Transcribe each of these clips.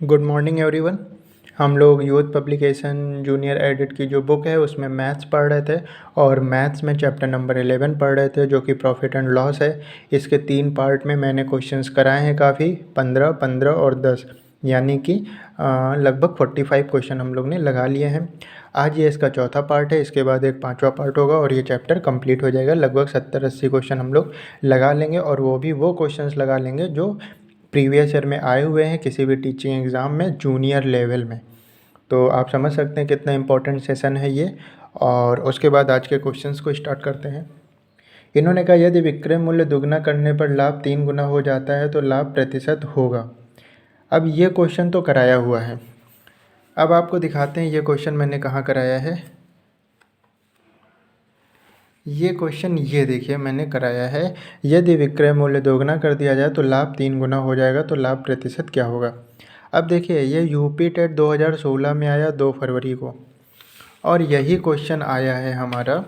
Good morning everyone. हम लोग youth publication junior edit की जो बुक है उसमें मैथ्स पढ़ रहे थे और मैथ्स में चैप्टर नंबर 11 पढ़ रहे थे जो कि प्रॉफिट एंड लॉस है। इसके 3 पार्ट में मैंने क्वेश्चंस कराए हैं, काफ़ी 15, 15 और 10, यानी कि लगभग 45 क्वेश्चन हम लोग ने लगा लिए हैं। आज ये इसका चौथा पार्ट है, इसके बाद एक 5वां पार्ट होगा और ये चैप्टर कंप्लीट हो जाएगा। लगभग 70-80 क्वेश्चन हम लोग लगा लेंगे और वो भी वो क्वेश्चंस लगा लेंगे जो प्रीवियस ईयर में आए हुए हैं किसी भी टीचिंग एग्ज़ाम में जूनियर लेवल में। तो आप समझ सकते हैं कितना इम्पोर्टेंट सेशन है ये। और उसके बाद आज के क्वेश्चंस को स्टार्ट करते हैं। इन्होंने कहा यदि विक्रय मूल्य दुगना करने पर लाभ 3 गुना हो जाता है तो लाभ प्रतिशत होगा। अब ये क्वेश्चन तो कराया हुआ है। अब आपको दिखाते हैं ये क्वेश्चन मैंने कहाँ कराया है। ये क्वेश्चन ये देखिए मैंने कराया है, यदि विक्रय मूल्य दोगुना कर दिया जाए तो लाभ 3 गुना हो जाएगा तो लाभ प्रतिशत क्या होगा। अब देखिए ये यूपी टेट 2016 में आया 2 फरवरी को और यही क्वेश्चन आया है हमारा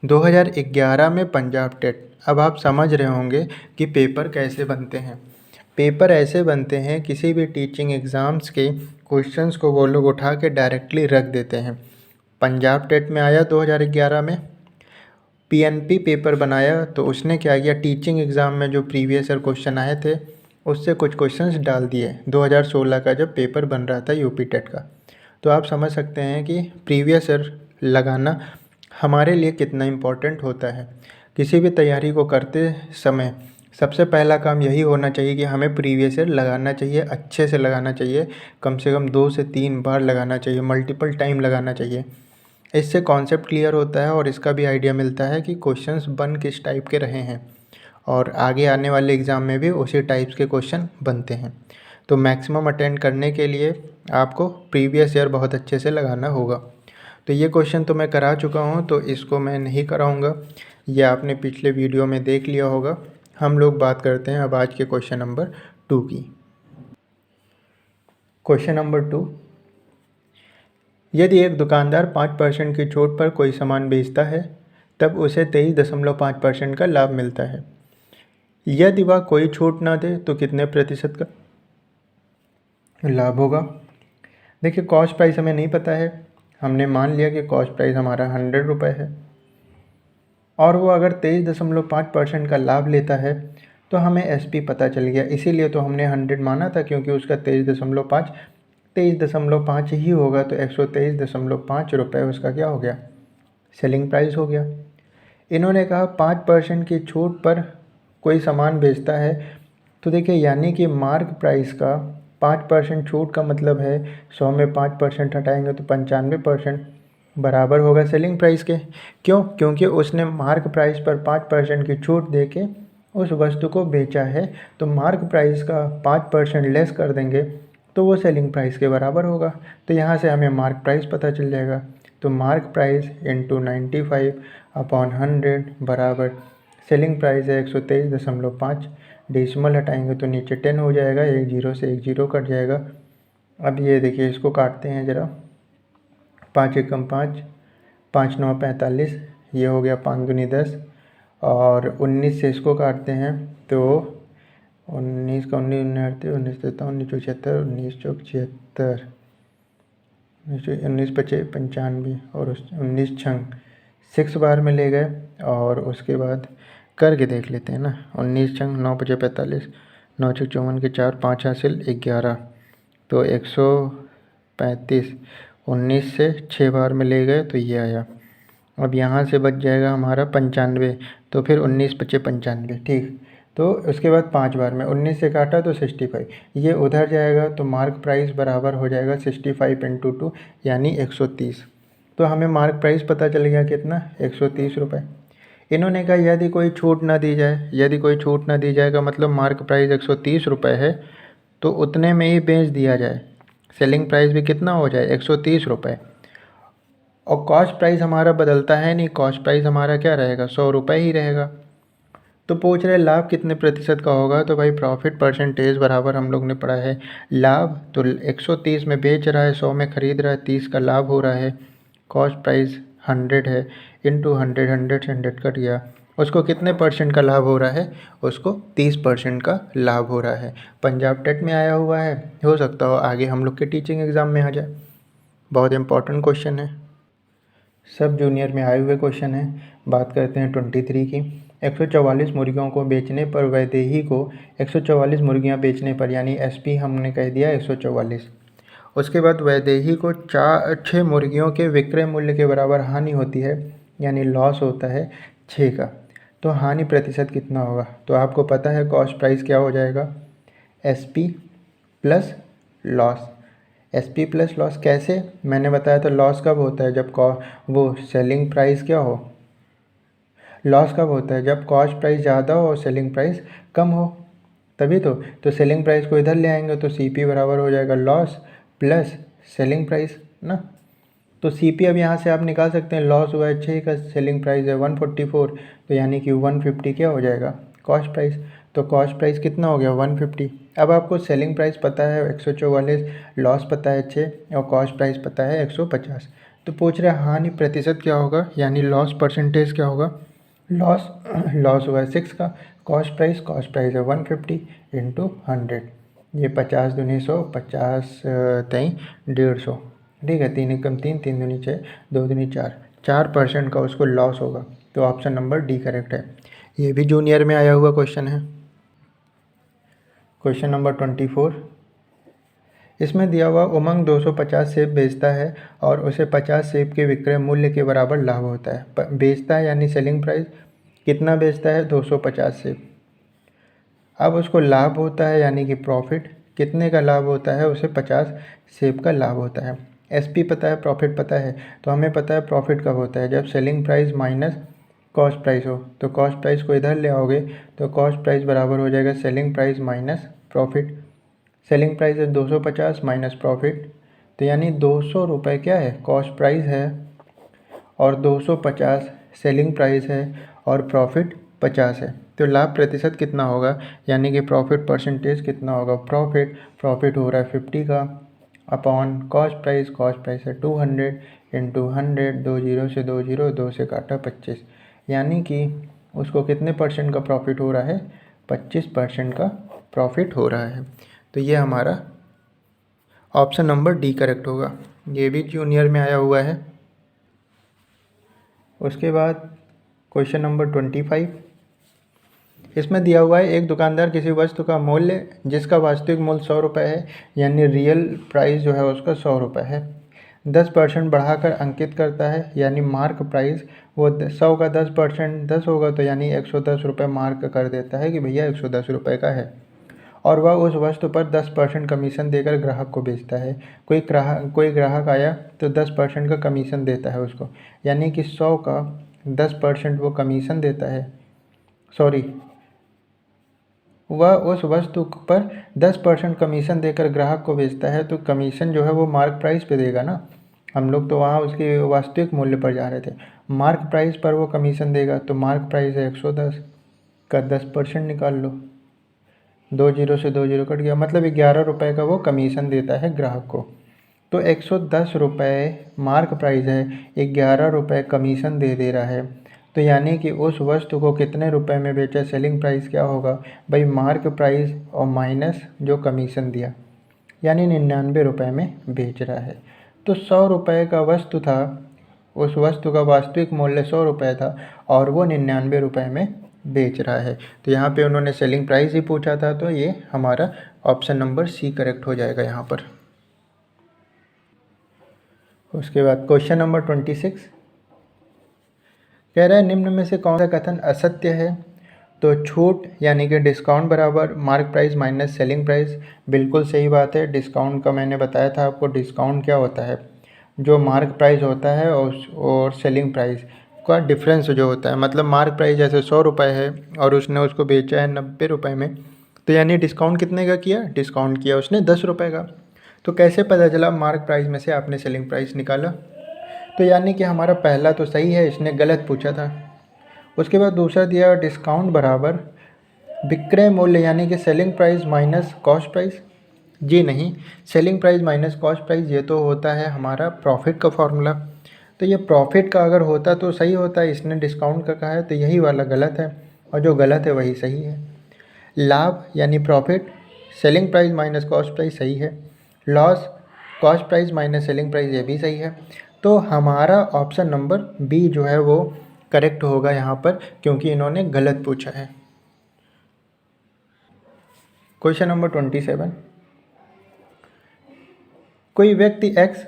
2011 में पंजाब टेट। अब आप समझ रहे होंगे कि पेपर कैसे बनते हैं। पेपर ऐसे बनते हैं, किसी भी टीचिंग एग्ज़ाम्स के क्वेश्चंस को वो लोग उठा के डायरेक्टली रख देते हैं। पंजाब टेट में आया 2011 में, पीएनपी पेपर बनाया तो उसने क्या किया, टीचिंग एग्ज़ाम में जो प्रीवियस ईयर क्वेश्चन आए थे उससे कुछ क्वेश्चंस डाल दिए 2016 का जब पेपर बन रहा था यूपी टेट का। तो आप समझ सकते हैं कि प्रीवियस ईयर लगाना हमारे लिए कितना इम्पोर्टेंट होता है। किसी भी तैयारी को करते समय सबसे पहला काम यही होना चाहिए कि हमें प्रीवियस ईयर लगाना चाहिए, अच्छे से लगाना चाहिए, कम से कम 2 से 3 बार लगाना चाहिए, मल्टीपल टाइम लगाना चाहिए। इससे कॉन्सेप्ट क्लियर होता है और इसका भी आइडिया मिलता है कि क्वेश्चंस बन किस टाइप के रहे हैं और आगे आने वाले एग्ज़ाम में भी उसी टाइप्स के क्वेश्चन बनते हैं। तो मैक्सिमम अटेंड करने के लिए आपको प्रीवियस ईयर बहुत अच्छे से लगाना होगा। तो ये क्वेश्चन तो मैं करा चुका हूँ तो इसको मैं नहीं कराऊँगा, ये आपने पिछले वीडियो में देख लिया होगा। हम लोग बात करते हैं अब आज के क्वेश्चन नंबर 2 की। क्वेश्चन नंबर 2, यदि एक दुकानदार 5% की छूट पर कोई सामान बेचता है तब उसे 23.5% का लाभ मिलता है। यदि वह कोई छूट ना दे तो कितने प्रतिशत का लाभ होगा। देखिए कॉस्ट प्राइस हमें नहीं पता है, हमने मान लिया कि कॉस्ट प्राइस हमारा 100 रुपये है और वो अगर 23.5% का लाभ लेता है तो हमें एसपी पता चल गया, इसीलिए तो हमने 100 माना था क्योंकि उसका 23.5 ही होगा तो 123.5 रुपये उसका क्या हो गया, सेलिंग प्राइस हो गया। इन्होंने कहा 5% की छूट पर कोई सामान बेचता है तो देखिए यानी कि मार्क प्राइस का 5% छूट का मतलब है 100 में 5% हटाएंगे तो 95% बराबर होगा सेलिंग प्राइस के। क्यों? क्योंकि उसने मार्क प्राइस पर 5% की छूट देके उस वस्तु को बेचा है, तो मार्क प्राइस का 5% लेस कर देंगे तो वो सेलिंग प्राइस के बराबर होगा। तो यहाँ से हमें मार्क प्राइस पता चल जाएगा। तो मार्क प्राइस इंटू 95/100 बराबर सेलिंग प्राइस है 123.5। डेसिमल हटाएंगे तो नीचे 10 हो जाएगा, एक जीरो से एक जीरो कट जाएगा। अब ये देखिए इसको काटते हैं ज़रा, 5 एकम 5, 5 9 45, ये हो गया 5 दूनी 10 और 19 से इसको काटते हैं तो 19 का 19 19 19 देता हूँ, 19 76, 19 चौक 76, 19 पचे 95 और 19 छंग 6 बार में ले गए। और उसके बाद करके देख लेते हैं ना, 19 छंग 9 पचे 45, 9 छः 54 के 4, 5 हासिल 11 तो 135, 19 से 6 बार में ले गए तो ये आया। अब यहाँ से बच जाएगा हमारा 95, तो फिर 19 पचे 95, ठीक। तो उसके बाद 5 बार में 19 से काटा तो 65, ये उधर जाएगा तो मार्क प्राइस बराबर हो जाएगा 65 इंटू 2 यानी 130। तो हमें मार्क प्राइस पता चल गया कितना, 130 रुपये। इन्होंने कहा यदि कोई छूट ना दी जाए, यदि कोई छूट ना दी जाए का मतलब मार्क प्राइस 130 रुपये है तो उतने में ही बेच दिया जाए, सेलिंग प्राइस भी कितना हो जाए 130 रुपये। और कॉस्ट प्राइस हमारा बदलता है नहीं, कॉस्ट प्राइस हमारा क्या रहेगा 100 रुपये ही रहेगा। तो पूछ रहे लाभ कितने प्रतिशत का होगा, तो भाई प्रॉफिट परसेंटेज बराबर हम लोग ने पढ़ा है लाभ, तो 130 में बेच रहा है, 100 में ख़रीद रहा है, 30 का लाभ हो रहा है। कॉस्ट प्राइस 100 है, इंटू 100, 100 से 100 कट गया, उसको कितने परसेंट का लाभ हो रहा है? उसको 30% का लाभ हो रहा है। पंजाब टेट में आया हुआ है, हो सकता हो आगे हम लोग के टीचिंग एग्ज़ाम में आ जाए। बहुत इंपॉर्टेंट क्वेश्चन है, सब जूनियर में आए हुए क्वेश्चन है। बात करते हैं 23 की। 144 मुर्गियों को बेचने पर वैदेही को 144 मुर्गियां बेचने पर, यानी एसपी हमने कह दिया 144। उसके बाद वैदेही को 6 मुर्गियों के विक्रय मूल्य के बराबर हानि होती है, यानी लॉस होता है 6 का। तो हानि प्रतिशत कितना होगा? तो आपको पता है कॉस्ट प्राइस क्या हो जाएगा? SP plus loss. SP plus loss कैसे? मैंने बताया था लॉस कब होता है? जब वो सेलिंग प्राइस क्या हो। लॉस कब होता है? जब कॉस्ट प्राइस ज़्यादा हो और सेलिंग प्राइस कम हो, तभी तो सेलिंग प्राइस को इधर ले आएंगे तो सीपी बराबर हो जाएगा लॉस प्लस सेलिंग प्राइस ना। तो सीपी अब यहाँ से आप निकाल सकते हैं, लॉस हुआ है 6 का, सेलिंग प्राइस है 144, तो यानी कि 150 क्या हो जाएगा? Cost price. तो कॉस्ट प्राइस कितना हो गया? 150। अब आपको सेलिंग प्राइस पता है 144, लॉस पता है 6 और कॉस्ट प्राइस पता है 150। तो पूछ रहे हानि प्रतिशत क्या होगा, यानी लॉस परसेंटेज क्या होगा? लॉस हुआ है 6 का, कॉस्ट प्राइस है 150 इंटू 100, ये 50 दूनी 100, 50 तेई 150, ठीक है। 3 एकम 3, 3 दूनी 6, 2 दूनी 4, 4% का उसको लॉस होगा। तो ऑप्शन नंबर डी करेक्ट है। ये भी जूनियर में आया हुआ क्वेश्चन है। क्वेश्चन नंबर 24, इसमें दिया हुआ उमंग 250 सेब बेचता है और उसे 50 सेब के विक्रय मूल्य के बराबर लाभ होता है। बेचता है यानी सेलिंग प्राइस, कितना बेचता है? 250 सेब। अब उसको लाभ होता है यानी कि प्रॉफिट, कितने का लाभ होता है? उसे 50 सेब का लाभ होता है। एसपी पता है, प्रॉफिट पता है, तो हमें पता है प्रॉफिट कब होता है? जब selling price minus cost price हो। तो कॉस्ट प्राइस को इधर ले आओगे तो कॉस्ट प्राइस बराबर हो जाएगा selling price minus profit. Selling price है 250 माइनस प्रॉफिट, तो यानी 200 रुपये क्या है? कॉस्ट प्राइस है और 250 सेलिंग प्राइस है और प्रॉफिट 50 है। तो लाभ प्रतिशत कितना होगा, यानी कि प्रॉफिट परसेंटेज कितना होगा? प्रॉफिट हो रहा है 50 का अपॉन कॉस्ट प्राइस है 200 इंटू 100, 2 जीरो से 2 जीरो, 2 से काटा 25, यानी कि उसको कितने परसेंट का प्रॉफिट हो रहा है? 25% का प्रॉफिट हो रहा है। तो ये हमारा ऑप्शन नंबर डी करेक्ट होगा। ये भी जूनियर में आया हुआ है। उसके बाद क्वेश्चन नंबर 25, इसमें दिया हुआ है एक दुकानदार किसी वस्तु का मूल्य जिसका वास्तविक मूल्य 100 रुपये है, यानी रियल प्राइस जो है उसका 100 रुपये है, 10% बढ़ाकर अंकित करता है, यानी मार्क प्राइस वो 100 का 10% 10 होगा, तो यानी 110 रुपये मार्क कर देता है कि भैया 110 रुपये का है, और वह उस वस्तु पर 10% कमीशन देकर ग्राहक को बेचता है। कोई ग्राहक आया तो 10% का कमीशन देता है उसको, यानी कि 100 का 10% वो कमीशन देता है, सॉरी, वह उस वस्तु पर 10% कमीशन देकर ग्राहक को बेचता है। तो कमीशन जो है वो मार्क प्राइस पे देगा ना, हम लोग तो वहाँ उसके वास्तविक मूल्य पर जा रहे थे, मार्क प्राइस पर वो कमीशन देगा। तो मार्क प्राइस है 110 का 10% निकाल लो, 2 जीरो से 2 जीरो कट गया, मतलब 11 रुपये का वो कमीशन देता है ग्राहक को। तो 110 रुपये मार्क प्राइस है, 11 रुपये कमीशन दे रहा है, तो यानी कि उस वस्तु को कितने रुपए में बेचा? सेलिंग प्राइस क्या होगा भाई? मार्क प्राइस और माइनस जो कमीशन दिया, यानी 99 रुपये में बेच रहा है। तो 100 रुपये का वस्तु था, उस वस्तु का वास्तविक मूल्य 100 रुपये था और वो 99 रुपये में बेच रहा है। तो यहाँ पे उन्होंने सेलिंग प्राइस ही पूछा था, तो ये हमारा ऑप्शन नंबर सी करेक्ट हो जाएगा यहाँ पर। उसके बाद क्वेश्चन नंबर 26 कह रहा है निम्न में से कौन सा कथन असत्य है? तो छूट यानी कि डिस्काउंट बराबर mark price minus selling price, बिल्कुल सही बात है। डिस्काउंट का मैंने बताया था आपको, डिस्काउंट क्या होता है? जो मार्क प्राइस होता है और सेलिंग प्राइस का डिफरेंस जो होता है, मतलब मार्क प्राइस जैसे 100 रुपये है और उसने उसको बेचा है 90 रुपये में, तो यानी डिस्काउंट कितने का किया? डिस्काउंट किया उसने 10 रुपये का। तो कैसे पता चला मार्क प्राइस में से आपने सेलिंग प्राइस निकाला? तो यानी कि हमारा पहला तो सही है, इसने गलत पूछा था। उसके बाद दूसरा दिया डिस्काउंट बराबर विक्रय मूल्य यानी कि selling price minus cost price. जी नहीं, selling price minus cost price ये तो होता है हमारा प्रॉफिट का फॉर्मूला। तो ये प्रॉफिट का अगर होता तो सही होता, इसने डिस्काउंट का कहा है तो यही वाला गलत है और जो गलत है वही सही है। लाभ यानी profit selling price minus cost price सही है। Loss cost price minus selling price ये भी सही है। तो हमारा ऑप्शन नंबर बी जो है वो करेक्ट होगा यहाँ पर, क्योंकि इन्होंने गलत पूछा है। क्वेश्चन नंबर 27, कोई व्यक्ति एक्स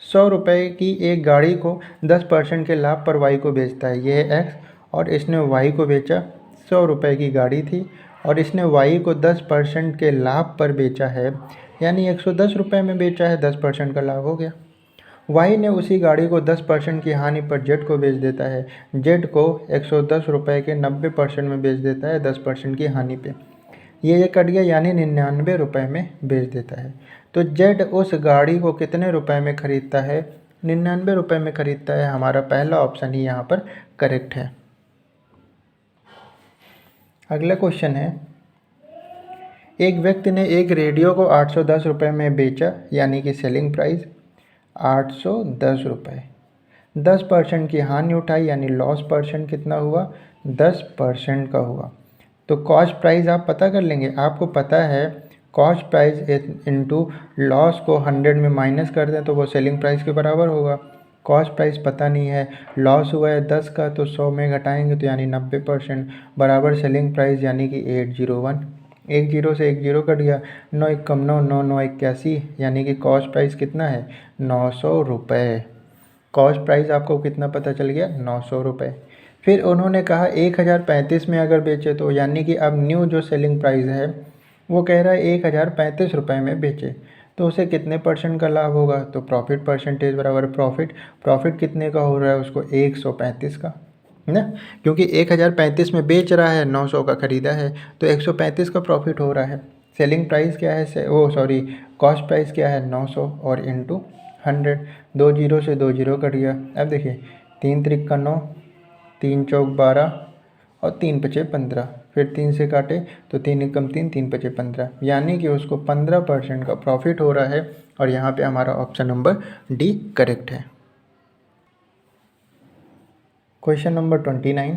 100 रुपये की एक गाड़ी को 10% के लाभ पर वाई को बेचता है। यह एक्स और इसने वाई को बेचा, 100 रुपये की गाड़ी थी और इसने वाई को 10% के लाभ पर बेचा है, यानी 110 रुपये में बेचा है, 10% का लाभ हो गया। वाई ने उसी गाड़ी को 10% की हानि पर जेड को बेच देता है। जेड को 110 रुपये के 90% में बेच देता है 10% की हानि पे। ये कट गया, यानी 99 रुपये में बेच देता है। तो जेड उस गाड़ी को कितने रुपए में ख़रीदता है? 99 रुपये में ख़रीदता है। हमारा पहला ऑप्शन ही यहाँ पर करेक्ट है। अगला क्वेश्चन है, एक व्यक्ति ने एक रेडियो को 810 रुपये में बेचा, यानी कि सेलिंग प्राइस 810 रुपये। 10% की हानि उठाई, यानी लॉस परसेंट कितना हुआ? 10% का हुआ। तो कॉस्ट प्राइस आप पता कर लेंगे। आपको पता है कॉस्ट प्राइस इनटू लॉस को 100 में माइनस कर दें तो वो सेलिंग प्राइस के बराबर होगा। कॉस्ट प्राइस पता नहीं है, लॉस हुआ है 10 का तो 100 में घटाएंगे तो यानी 90% बराबर सेलिंग प्राइस, यानी कि 801। एक जीरो से एक जीरो कट गया, 9 एक कम 9, 9 9 81, यानी कि कॉस्ट प्राइस कितना है? 900 रुपये। कॉस्ट प्राइस आपको कितना पता चल गया? 900 रुपये। फिर उन्होंने कहा 1035 में अगर बेचे तो, यानी कि अब न्यू जो सेलिंग प्राइस है वो कह रहा है 1035 रुपये में बेचे, तो उसे कितने परसेंट का लाभ होगा? तो प्रॉफिट परसेंटेज बराबर प्रॉफिट कितने का हो रहा है उसको? 135 का, है ना, क्योंकि 1035 में बेच रहा है, 900 का ख़रीदा है, तो 135 का प्रॉफिट हो रहा है। सेलिंग प्राइस क्या है? कॉस्ट प्राइस क्या है? 900 और इंटू 100। 2 जीरो से 2 जीरो कट गया। अब देखिए 3 त्रिक का 9, 3 चौक 12 और 3 पचे 15, फिर 3 से काटे तो 3 एकम 3, 3 पचे 15, यानी कि उसको 15% का प्रॉफिट हो रहा है। और यहाँ पे हमारा ऑप्शन नंबर डी करेक्ट है। क्वेश्चन नंबर 29,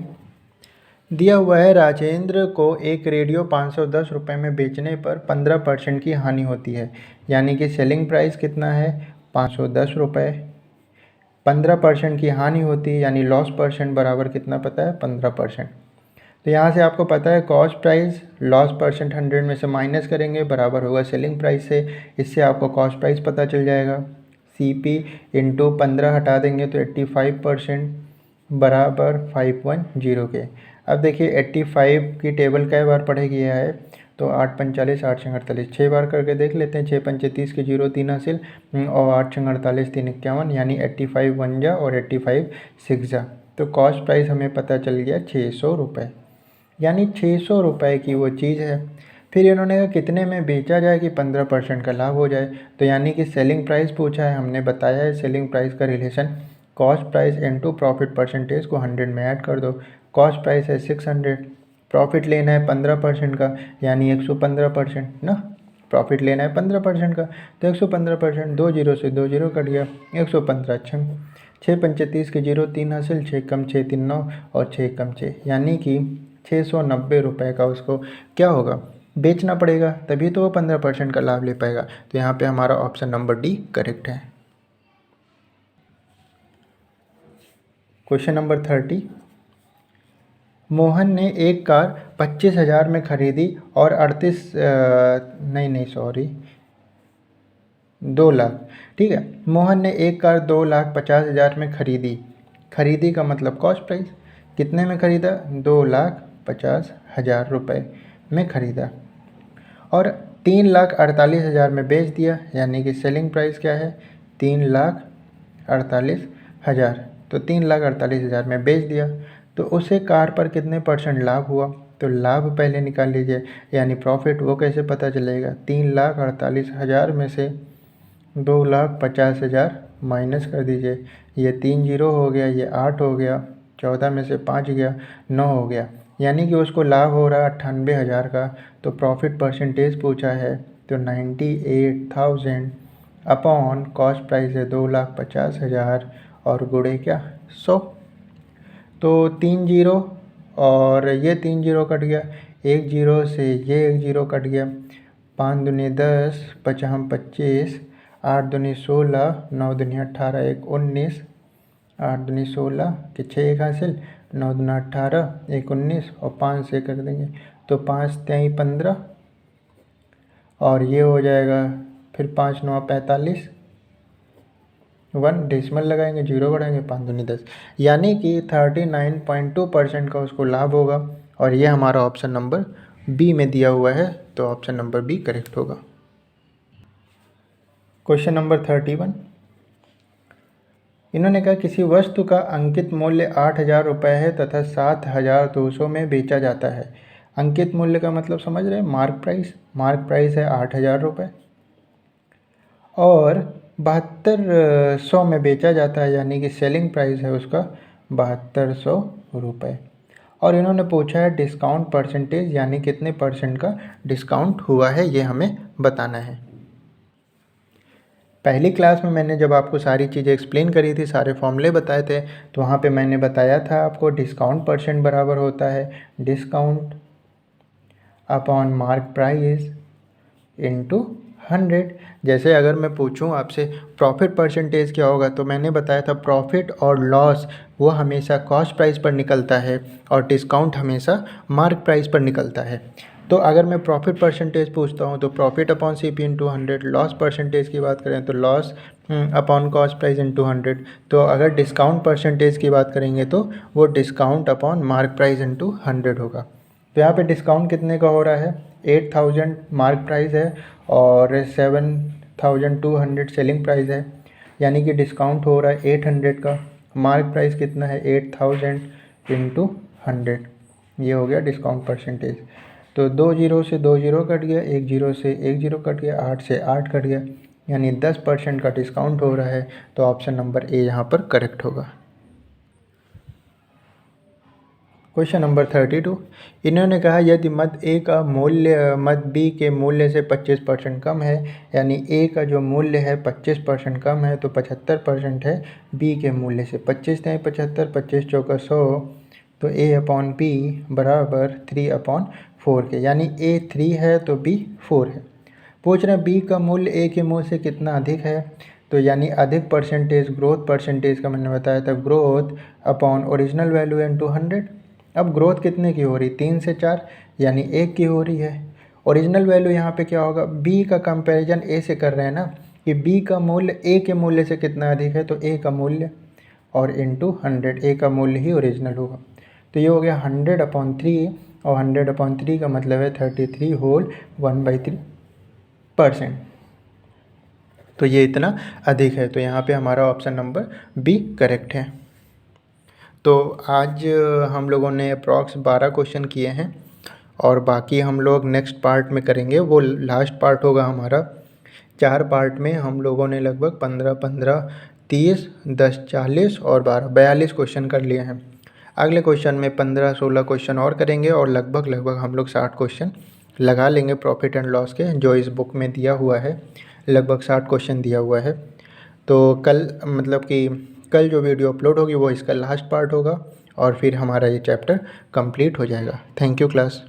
दिया हुआ है राजेंद्र को एक रेडियो 510 रुपये में बेचने पर 15% की हानि होती है, यानी कि सेलिंग प्राइस कितना है? 510 रुपये। 15% की हानि होती है, यानी लॉस परसेंट बराबर कितना पता है? 15%। तो यहाँ से आपको पता है कॉस्ट प्राइस लॉस परसेंट 100 में से माइनस करेंगे बराबर होगा सेलिंग प्राइस से। इससे आपको कॉस्ट प्राइस पता चल जाएगा। CP इंटू 15 हटा देंगे तो 85% बराबर 510 के। अब देखिए 85 की टेबल कई बार पढ़ेगी है, तो 8 45 8 48, 6 बार करके देख लेते हैं। 6 पंचे 30 के 0 3 हासिल और 8 48 3 51, यानी 85 1 जा और 85 6 जा। तो कॉस्ट प्राइस हमें पता चल गया 600 रुपये, यानी 600 रुपये की वो चीज़ है। फिर इन्होंने कहा कितने में बेचा जाए कि 15% का लाभ हो जाए, तो यानी कि सेलिंग प्राइस पूछा है, हमने बताया है सेलिंग प्राइस का relation cost price into profit percentage को 100 में ऐड कर दो। कॉस्ट प्राइस है 600, प्रॉफिट लेना है 15% का, यानी 115% ना, प्रॉफिट लेना है 15% का, तो 115%। 2 जीरो से 2 जीरो कट गया, 115 6 पंचे 30 के 0 3 हासिल, 6 कम 6 3 9 और 6 कम 6, यानी कि 690 रुपये का उसको क्या होगा? बेचना पड़ेगा, तभी तो वो 15% का लाभ ले पाएगा। तो यहाँ पे हमारा ऑप्शन नंबर डी करेक्ट है। क्वेश्चन नंबर 30, मोहन ने एक कार 25,000 में खरीदी और 2 लाख, ठीक है। मोहन ने एक कार 2,50,000 में खरीदी का मतलब कॉस्ट प्राइस, कितने में खरीदा? 2,50,000 रुपये में खरीदा और 3,48,000 में बेच दिया, यानी कि सेलिंग प्राइस क्या है? 3,48,000। तो 3,48,000 में बेच दिया, तो उसे कार पर कितने परसेंट लाभ हुआ? तो लाभ पहले निकाल लीजिए, यानी प्रॉफिट वो कैसे पता चलेगा? 3,48,000 में से 2,50,000 माइनस कर दीजिए, ये 3 जीरो हो गया, ये 8 हो गया, 14 में से 5 गया, 9 हो गया, यानी कि उसको लाभ हो रहा है 98,000 का। तो प्रॉफिट परसेंटेज पूछा है, तो 98,000 अपॉन कॉस्ट प्राइस है 2,50,000 और गुणे क्या 100। तो 3 जीरो और ये 3 जीरो कट गया, 1 जीरो से ये 1 जीरो कट गया, 5 दूनी 10, 5 हम 25, 8 दूनी 16, 9 दूनी 18, 1 19, 8 दूनी 16 के 6 एक हासिल, 9 दूना 18, 1 19 और 5 से कर देंगे तो 5 तेई 15 और ये हो जाएगा फिर 5 9 45, 1 डेसिमल लगाएंगे, जीरो बढ़ाएंगे, 5 दूनी 10, यानी कि 39.2% का उसको लाभ होगा। और ये हमारा ऑप्शन नंबर बी में दिया हुआ है, तो ऑप्शन नंबर बी करेक्ट होगा। क्वेश्चन नंबर 31, इन्होंने कहा किसी वस्तु का अंकित मूल्य 8,000 रुपये है तथा 7,200 में बेचा जाता है। अंकित मूल्य का मतलब समझ रहे हैं, मार्क प्राइस। मार्क प्राइस है 8,000 रुपये और 7200 में बेचा जाता है, यानी कि सेलिंग प्राइस है उसका 7200 रुपये। और इन्होंने पूछा है डिस्काउंट परसेंटेज, यानी कितने परसेंट का डिस्काउंट हुआ है, ये हमें बताना है। पहली क्लास में मैंने जब आपको सारी चीज़ें एक्सप्लेन करी थी, सारे फॉर्मूले बताए थे, तो वहाँ पे मैंने बताया था आपको डिस्काउंट परसेंट बराबर होता है discount upon mark price into 100। जैसे अगर मैं पूछूं आपसे प्रॉफिट परसेंटेज क्या होगा, तो मैंने बताया था प्रॉफिट और लॉस वो हमेशा कॉस्ट प्राइस पर निकलता है और डिस्काउंट हमेशा मार्क प्राइस पर निकलता है। तो अगर मैं प्रॉफिट परसेंटेज पूछता हूँ तो profit upon C P into 100, loss percentage की बात करें तो loss upon cost price into 100। तो अगर डिस्काउंट परसेंटेज की बात करेंगे तो वो discount upon mark price into 100 होगा। तो यहाँ पे डिस्काउंट कितने का हो रहा है, 8,000 मार्क प्राइस है और 7,200 सेलिंग प्राइस है, यानी कि डिस्काउंट हो रहा है 800 का। मार्क प्राइस कितना है 8,000 इंटू 100, ये हो गया डिस्काउंट परसेंटेज। तो 2 जीरो से 2 जीरो कट गया, 1 जीरो से 1 जीरो कट गया, 8 से 8 कट गया, यानी 10% का डिस्काउंट हो रहा है। तो ऑप्शन नंबर ए यहाँ पर करेक्ट होगा। क्वेश्चन नंबर 32, इन्होंने कहा यदि मद ए का मूल्य मद बी के मूल्य से 25% कम है, यानी ए का जो मूल्य है 25% कम है, तो 75% है बी के मूल्य से। 25 नहीं 75, 25 चौका 100, तो ए अपॉन बी बराबर 3/4 के, यानी ए 3 है तो बी 4 है। पूछ रहे हैं बी का मूल्य ए के मूल्य से कितना अधिक है, तो यानी अधिक परसेंटेज, ग्रोथ परसेंटेज का मैंने बताया था, growth upon original value into 100। अब ग्रोथ कितने की हो रही, 3 से 4, यानी 1 की हो रही है। ओरिजिनल वैल्यू यहाँ पे क्या होगा, बी का कंपैरिजन ए से कर रहे हैं ना, कि बी का मूल्य ए के मूल्य से कितना अधिक है, तो ए का मूल्य और इंटू 100, ए का मूल्य ही ओरिजिनल होगा। तो ये हो गया 100/3 और 100/3 का मतलब है 33 होल 1/3%। तो ये इतना अधिक है, तो यहाँ पे हमारा ऑप्शन नंबर बी करेक्ट है। तो आज हम लोगों ने अप्रॉक्स 12 क्वेश्चन किए हैं और बाकी हम लोग नेक्स्ट पार्ट में करेंगे, वो लास्ट पार्ट होगा हमारा। 4 पार्ट में हम लोगों ने लगभग 15, 30, 10, 40 और 12, 42 क्वेश्चन कर लिए हैं। अगले क्वेश्चन में 15, 16 क्वेश्चन और करेंगे और लगभग हम लोग 60 क्वेश्चन लगा लेंगे प्रॉफिट एंड लॉस के, जो इस बुक में दिया हुआ है। लगभग 60 क्वेश्चन दिया हुआ है। तो कल मतलब कि कल जो वीडियो अपलोड होगी वो इसका लास्ट पार्ट होगा और फिर हमारा ये चैप्टर कंप्लीट हो जाएगा। Thank you class.